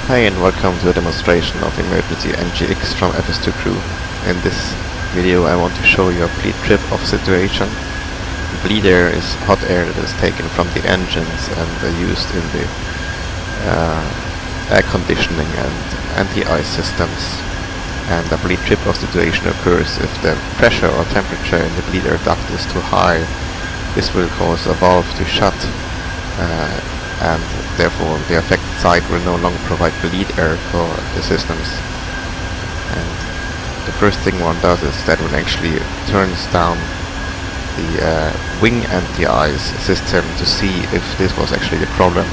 Hi and welcome to a demonstration of emergency NGX from FS2 crew. In this video I want to show you a bleed trip-off situation. Bleed air is hot air that is taken from the engines and used in the air conditioning and anti-ice systems. And a bleed trip-off situation occurs if the pressure or temperature in the bleed air duct is too high. This will cause a valve to shut and therefore the affected side will no longer provide bleed air for the systems. And the first thing one does is that one actually turns down the wing anti-ice system to see if this was actually the problem,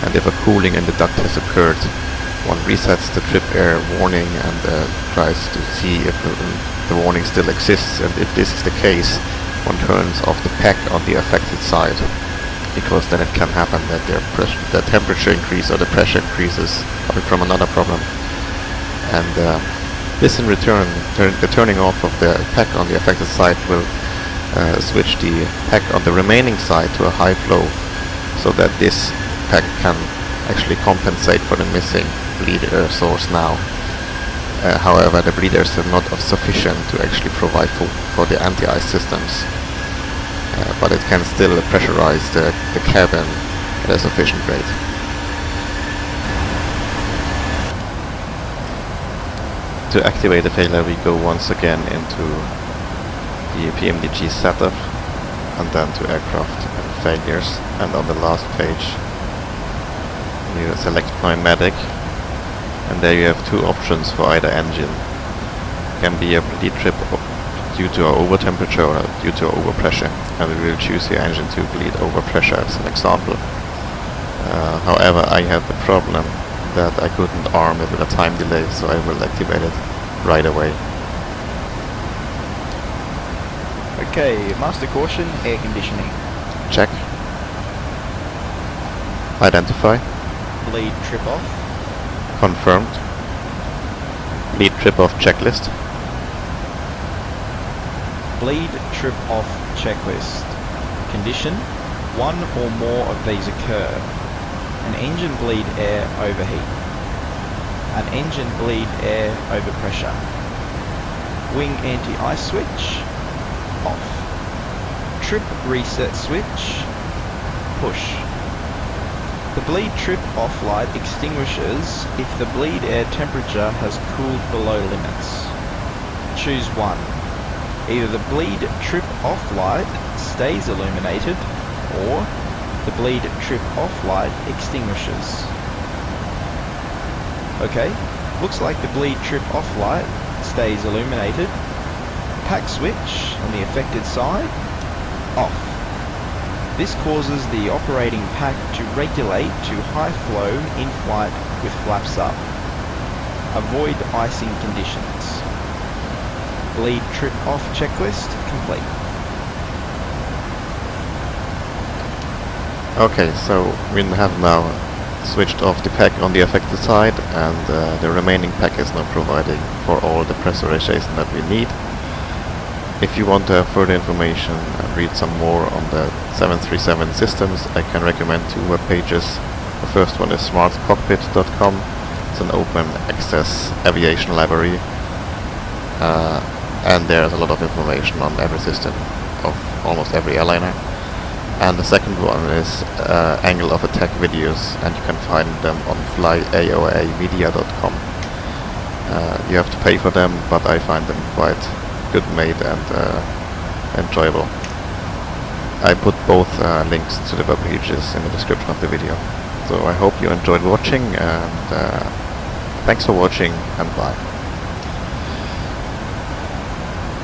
and if a cooling in the duct has occurred. One resets the trip air warning and tries to see if the warning still exists, and if this is the case, one turns off the pack on the affected side, because then it can happen that the temperature increase or the pressure increases coming from another problem. And this in return, the turning off of the pack on the affected side will switch the pack on the remaining side to a high flow, so that this pack can actually compensate for the missing bleed air source now. However, the bleed air is not sufficient to actually provide for the anti-ice systems. But it can still pressurize the cabin at a sufficient rate. To activate the failure, we go once again into the PMDG setup and then to aircraft and failures, and on the last page you select pneumatic, and there you have two options for either engine. It can be a bleed trip due to over temperature or due to over pressure, and we will choose the engine to bleed over pressure as an example. However, I have the problem that I couldn't arm it with a time delay, so I will activate it right away. Okay, master caution, air conditioning. Check. Identify. Bleed trip off. Confirmed. Bleed trip off checklist. Bleed trip off checklist. Condition: one or more of these occur. An engine bleed air overheat. An engine bleed air overpressure. Wing anti-ice switch off. Trip reset switch push. The bleed trip off light extinguishes if the bleed air temperature has cooled below limits. Choose one. Either the bleed trip off light stays illuminated, or the bleed trip off light extinguishes. Okay, looks like the bleed trip off light stays illuminated. Pack switch on the affected side off. This causes the operating pack to regulate to high flow in flight with flaps up. Avoid icing conditions. Bleed trip off checklist complete. Okay, so we have now switched off the pack on the affected side, and the remaining pack is now providing for all the pressurization that we need. If you want to have further information and read some more on the 737 systems, I can recommend two web pages. The first one is smartcockpit.com. It's an open access aviation library. And there's a lot of information on every system of almost every airliner. And the second one is angle of attack videos, and you can find them on flyaoamedia.com. You have to pay for them, but I find them quite good made and enjoyable. I put both links to the web pages in the description of the video. So I hope you enjoyed watching, and thanks for watching, and bye.